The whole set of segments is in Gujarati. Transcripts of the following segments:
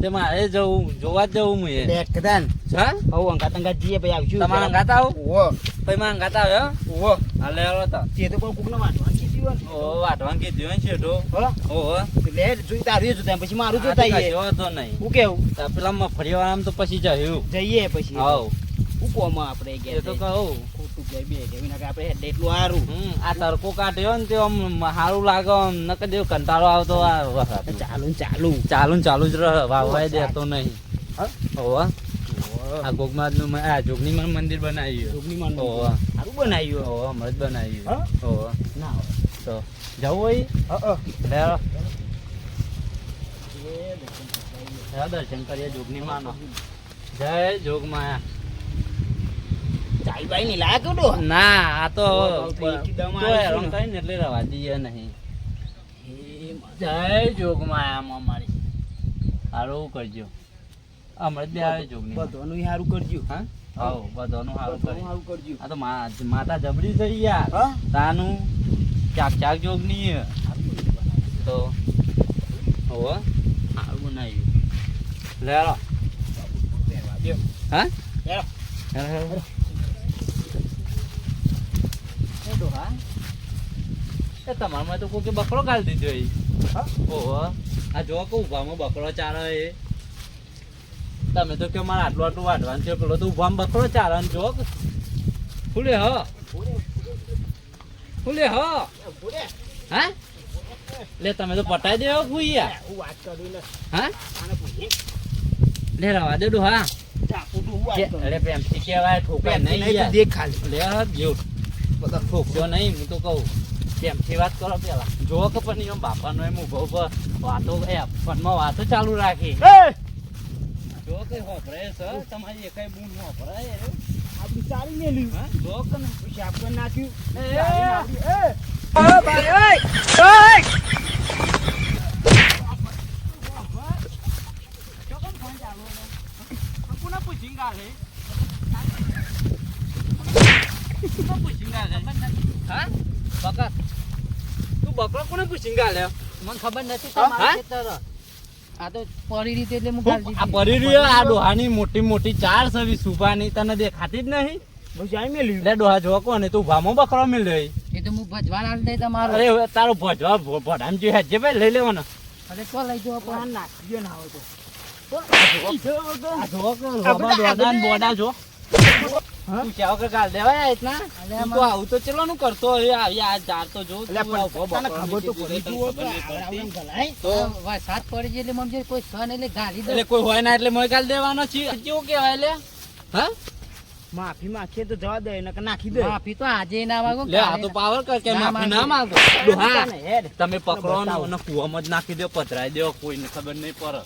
તે મારે જવું જોવા જ જવું હું બેટ કદાન હા હવ અંગાત જઈએ પછી આવશું તમારા અંગાતા આવું ઓહો પછી મારા અંગાતા આવ્યો ઓહો હાલે હાલો તો તે તો કોઈ કુકનો વાટવાનું કીધું ઓ વાટવાનું કીધું હોય છે તો ઓહો લે જોઈ તારું જોતા પછી મારું જોતા આઈએ તો નહીં હું કેવું પેલા મફળી વાળામાં તો પછી જયું જઈએ પછી હાવ હું કોમાં આપણે એ ગયા તો કહું ખોટું જાય બે કે વિના કે આપણે હેડ એટલું હારું આ તડકો કાઢ્યો ને તે આમ સારું લાગે આમ નકર દેવ કંટાળો આવતો આ વરસાદ ચાલુ ચાલુ જ રહે વાવવાય દેતો નહીં ઓવા આ ગોગમાદ નું આ જોગનીમાં મંદિર બનાવ્યું જોગનીમાં ઓવા સારું બનાવ્યું ઓવા મસ્ત બનાવ્યું ઓવા ના તો જવું હોય લે દર્શન કરીએ જોગનીમાં નો જય જોગમાયા ચાઈ ભાઈ ની લાયા કડો ના આ તો દમ હેરાન કરીને એટલે રવા દઈએ નહીં જય જોગમાયા મારી સારું કરજો હમણાં બે આવે જોગની બધાનું સારું કરજો હા આવો બધાનું સારું સારું કરજો આ તો માતા જબરી થઈ યાર તાનું ચાક ચાક જોગની તો હોવ સારું બનાવ્યું લે હા તમારામાં તો કોઈ બકરો ગાળી દીધો ઓહો આ જો કે ઉભામાં બકરો ચાલે એ તમે તો કે મારે આટલું આટલું વાઢવાનું છે પેલો તો ઉભામાં બકરો ચાલે ને જો ફૂલે હ હા લે તમે તો પટાઈ દેવો ફૂયા હા લે રવા દે હા અરે પ્રેમથી કહેવાય ઠોકાય નહીં દેખ ખાલી લે જેવું બધા ઠોકજો નહીં હું તો કહું પ્રેમથી વાત કરો પેલા જો કે પણ એમ બાપાનો એમ ઉભો વાતો ફોનમાં વાતો ચાલુ રાખી જો કે હોભરાય સર તમારી એકાઈ બૂન હોભરાય આપણી સારી મેલ્યું હા જો કે ને શાપ કરી નાખ્યું બકરો કોને પૂછીને ગાલે મને ખબર નથી તમારા ખેતર આ તો પડી રીતે એટલે હું ગાલી આ પરી રહ્યો આ ડોહાની મોટી મોટી ચાર સવી સુભાની તને દેખાતી જ નહીં બસ આઈ મેલ્યું લે ડોહા જો કોને તું ભામો બકરો મિલ રહી એ તો હું ભજવા લાલ દે તમારો અરે તારો ભજવા ભડામ જે હેજે ભાઈ લઈ લેવાનો અરે તો લઈ જો પણ નાખ્યો ના હોય તો આ જો કે રોબા દોડાન બોડા જો તું ચાવ કે ગાલ દેવાય ઇતના તું તો આવું તો ચલો નું કરતો આ જાર તો જો એટલે પણ તને ખબર તો પડી જુઓ તો આવડમ ગલાય તો વરસાદ પડી જાય એટલે મમ્મી કોઈ સન એટલે ગાલી દે એટલે કોઈ હોય ના એટલે મોય ગાલ દેવાનો છે કેવું કહેવાય લે હા માફી માંગીએ તો જવા દે નકર નાખી દે માફી તો આજે ના માંગો લે આ તો પાવર કર કે માફી ના માંગો ડોહા તમે પકડો ને અને કુવામાં જ નાખી દો પધરાઈ દો કોઈને ખબર નહીં પડે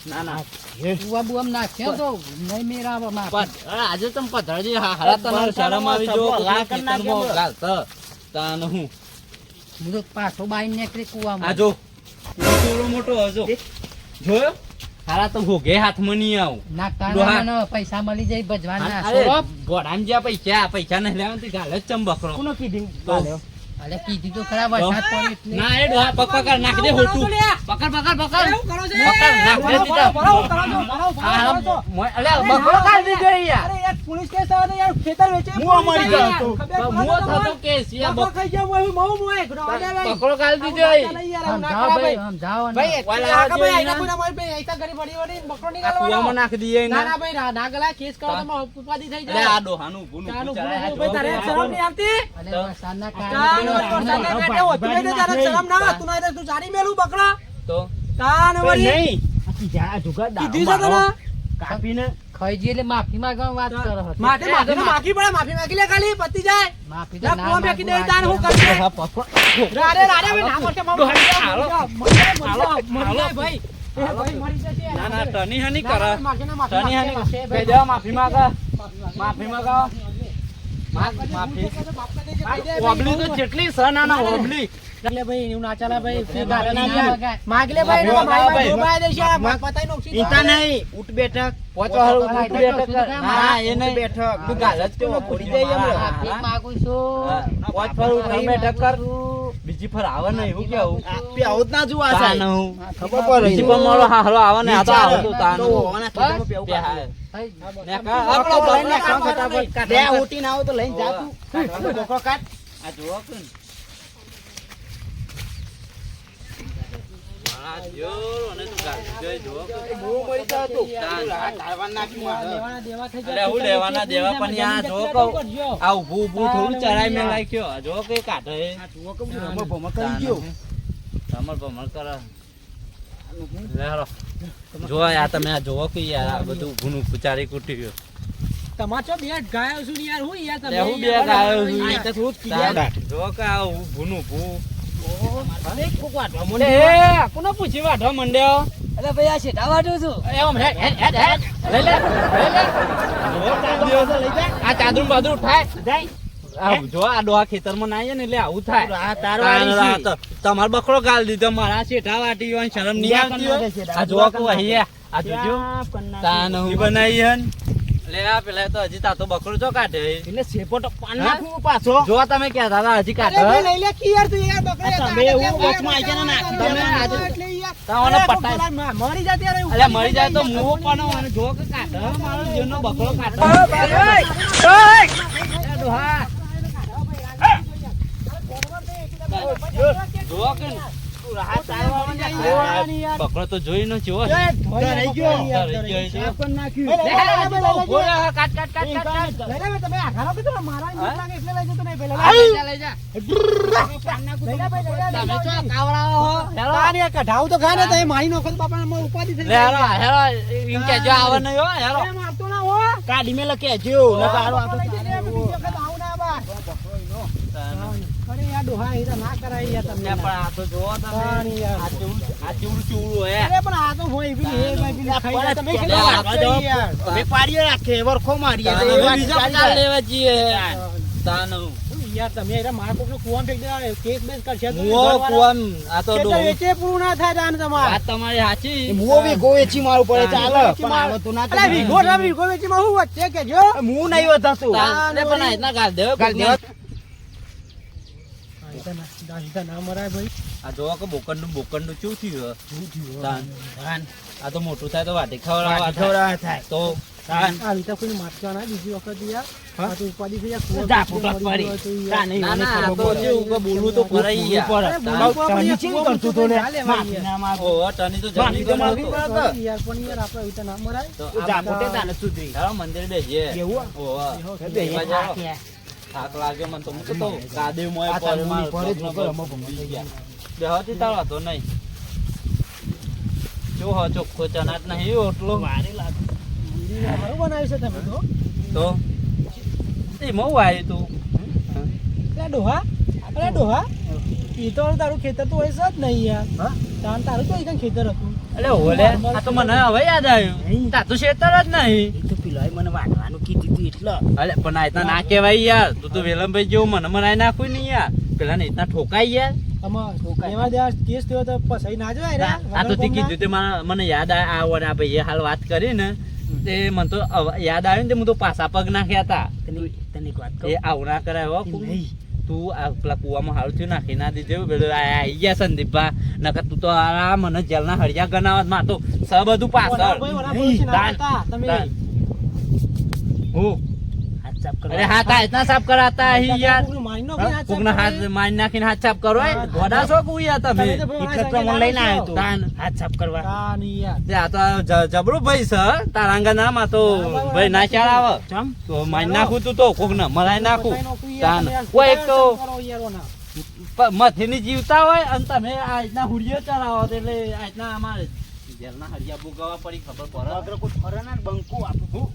ના ના બુઆ બુઆમ નાખ્યો તો નહીં મેરાવો માફી આજે તમે પધરાજી હારા તને શરમ આવી જો ગાલ તાન હું તો પાછો બાઈ નીકળી કુવામાં આ જો થોડો મોટો હજો જોયો હારા તો ભોગે હાથમાં નહીં આવું નાખતા પૈસા મળી જાય ભજવાના ગોડામ જ્યાં પૈસા નહીં લેવા ગાલે જ ચંબકરો કોનો કીધું અરે કીધું તો ખરા વરસાદ પડે એટલે ના એ ડોહા પકડ નાખ દે હોટું પકડ નાખ દે દીધા અલે બકરો કાઢ દીધો યાર અરે યાર પોલીસ કેસ આવે યાર ખેતર વેચે મુઓ મરી ગયો મુઓ થતો કેસ યાર બકરો ખાઈ ગયો મોય બકરો કાઢ દીધો સમજાવો ભાઈ કાકા ભાઈ આઈના કોના મોય ભાઈ આઈતા ગરી પડી બકરો નીકાળવાનો કુવામાં નાખ દઈએ ના ના ભાઈ ના ગલા કેસ કરો તો ઉપાધી થઈ અલે જાય આ ડોહાનું ભૂનું ભાઈ તારે શરમ નહીં આવતી અરે વરસાદના કારણે ખાઈ જઈએ એટલે માફી માંગવા વાત કરો માફી માંગી લે ખાલી પતી જાય માફી ના કુવા ફેંકી દે તાન હું કરશે રાડે ભાઈ ના મળશે ભાઈ ના ના તની હની કરે તની હની કહી દેવા માફી માંગા માફી ઓબલી તો જેટલી સનાના ઓબલી એટલે ભાઈ એવું ના ચાલે ભાઈ માગલે ભાઈ ડૂબાઈ દેશે પતાઈ નો ઈતા નહીં ઉઠ બેઠક પોચવા ઉઠ બેઠક ના એ નહીં બેઠક તું ગાલ જ કેવો પડી જાય માગું છું પોચવા ઉઠ બેઠક કર બીજી ફર આવે ને એવું કેવું પેહું જ ના જોવા છે. તાન હું ખબર પડે. બીજી પર મારો હારો આવે ને આ તો આવે તો તાન તો ઓના ખેતરમાં પેહું કાઢે. ને કા આપણો લઈને બકરો કામ ફટાફટ ફટાફટ લે, ઉઠીને આવો તો લઈને જા તું. બકરો કાઢ. આ જોવો કે ને. મારા જોર અને તું ગાડી જોઈ જોવો કે. બહુ મરી જાવ તું. તાન. આ ટાળવા નાખી મારે. લેવાના દેવા થઈ અરે હું લેવાના દેવા પણ આ જો કહું આ ઊભું ઊભું થોડું ચરાઈ મેં રાખ્યો આ જો કે કાઢે આ જુઓ કેમ રમણ ભમણ કરી ગયો. રમણ ભમણ કરે લે હાલો જો યાર તમે આ જોવો કે યાર આ બધું ઊભું ને ઊભું ચારી કૂટી ગયો તમાચો બે ગાયો છું ને યાર હું યાર તમે લે હું બે ગાયો છું આ તો થોડું જ કીધું. તાન. જો કે આ ઊભું ને ઊભું એક કોક વાટવા એ માંડ્યો. કોને પૂછી વાઢવા મંડ્યો અરે ભાઈ આ શેઠા વાટું છું એમ હેડ હેડ હેડ હેડ લઈ લે જો ચાંદરો લઈ જા આ ચાંદરું બાદરું ઉઠાય જાય. આ જો આ ડોહા ખેતરમાં ના આવીએ ને એટલે આવું થાય આ તારો વાળી છે. તમારો બકરો ગાલ દીધો મારા શેઠા વાટી હોય શરમ નહીં આવતી હોય આ જો કો અહીંયા આ જોજો તાન હું બનાવી હન લે આ પેલા તો હજી તાતો બકરો જો કાઢે એટલે સેપોટો પાન નાખવું પાછો. જો તમે ક્યાં દાદા હજી કાઢે લઈ લે કી યાર તું યાર બકરા. તમે એવું વચમાં આવી ગયા નાખી તમે તમે આજે એટલે યાર તાવને પટાય મરી જાય ત્યારે અલ્યા મરી જાય તો મુવો પણ અને જો કે કાઢે મારો જીવનો બકરો કાઢે ડોહા જો કે બકરો તો જોઈ નો ચેવો છે. રહી ગયો. રહી ગયો છે. પણ નાખ્યું. લે, લે, લે, લે, ઉભો રહે, કાટ કાટ કાટ કાટ કાટ લઈ લે તમે આઘારો કીધું ને, મારા ઈંટ લાગે એટલે લઈ જતો નહીં પેલા. લઈ જા લઈ જા લઈ લે ભાઈ, લઈ લે. તમે ચો કાવરાઓ હો હેલો તારી આ કઢાવ તો ખા ને તઈ મારી નોખો તો બાપાને મને ઉપાધિ થઈ લે હેલો હેલો ઇન કે જો આવે નહીં હો હેલો એ મારતો ના હો. કાઢી મેલે કેજો ને તારો આ તો બીજી વખત આવું ના બા. અરે યાર ડોહા એ તો ના કરાય યાર તમને. પણ આ તો જોવો તમે પાણી યાર. આ ચૂડું ચૂડું હે અરે પણ આ તો હોય બી એ ભાઈ બી ખાઈ જાય. તમે અરે કેટલા આ વાટો તો- યાર. વેપારીઓ રાખે વરખો મારીએ તો એ હવે વાત બીજો ચાલી પગાર જાય. લેવા જઈએ તાનું યાર તમે એરા મારા કોકનો કુવામાં ફેંકી દેવા કેસ બેસ કરશે તો મુઓ કુવામ આ તો ખેતર ડોહો વેચે પૂરું ના થાય તાન તમાર. વાત તમારી સાચી મુઓ વીઘો વેચી મારું પડે ચાલે પણ આવે તો ના થાય. વીઘો વેચી માં હું વચ્ચે કેજો હું નહીં વધાતું. તાન પણ આ રીતના ગાળ દેવો ગાળ દેવો. કોકને. ના મરાય ભાઈ. આ જોવો કે બોકંડનું ચૂ થયું હે? તાન. આ તો મોટું થાય તો વાટી ખવડાવવા થાય. થાય. તો તાન. આ રીતે કોઈને મારતા ના બીજી વખત યાર. આ તો ઉપાધિ થઈ જાય. જા, ફૂટક પડી. ના ના આ તો જેવું કે બોલવું તો પરાઈ યાર. તને ચેવી કરતું તો ને? માફી ના માર. ઓહો, તની તો જમી માફી તો માગવી ગયો પડે. તો. યાર પણ યાર આપણે રીતે ના મરાય. તો તું જા પોતે તાને સુધરી. ચાલો મંદિર બેસીએ. એવું? ઓહો. બેહી બેસવા જાઓ. થાક. થાક લાગ્યો મને તો હું તો કાદેવ મોય આ પર તારું માર પડે જ પગનો ઉપર બગ અમુક ભૂલી થઈ ગયા. બેહવાથી તાળો હતો નહીં. જો હો ચોખ્ખો ચનાટ નહીં ઓટલો. સારું બનાવ્યું છે તમે તો. તો એ મઉ આવ્યું તું. અરે ડોહા, અરે ડોહા, ઈ તો તારું ખેતર તો હોય છે જ નહીં યાર. તારું તો એક ખેતર હતું. અલે ઓલે આ તો મને હવે યાદ આવ્યું. તા તો શેતર જ નહીં. એ તો પેલા મને વાગવાનું કીધું તું એટલે. અલે પણ આ રીતના ના કહેવાય યાર. તું તો વેલમભાઈ જેવું મને મનાઈ નાખું નહીં યાર. પેલા ને રીતના ઠોકાઈ યાર. આમાં એવા દે કેસ થયો તો પછી ના જોય રે. આ તો તે કીધું તે મને યાદ આવ્યો ને આ ભાઈએ હાલ વાત કરી ને તે મને તો યાદ આવ્યું ને તે હું તો પાછા પગ નાખ્યા હતા. તને એક વાત એ આવું ના કરાય હો. નહીં. તું આ પેલા કુવામાં હારું થયું નાખી ના દીધે પેલું આવી ગયા સંદીપા નકર તું તો આ મને જેલના હળિયા ગણાવત માં તો સ બધું પાછળ તમે તાન. હું હાથ સાફ કરવા. અરે હાથ આ રીતના સાફ કરાતા હી યાર. મારી નો કોઈ હાથ સાફ કોકના હાથ મારી નાખીને હાથ સાફ કરો હા, ગોડા છો કુ યાર તમે તમે તો ભાઈ ઈ ખેતર મને લઈને આવ્યો તું. તાન. હાથ સાફ કરવા તાન યાર. તે આ તો જબરું ભાઈ છે તારાંગા નામાં તો ભાઈ ના ચાલ આવે ચમ તો મારી નાખું તું તો કોક ને મરાઈ નાખું બધાય નોકરી યાર, તાન. તમે યાર કોઈ એક તો કરો યાર ઓના. મથીની જીવતા હોય અને તમે આ રીતના હુડિયો ચલાવો તો એટલે આ રીતના અમારે જેલના હળિયા ભોગવવા પડી ખબર પડે કોઈ ફરે ના બંકો આપું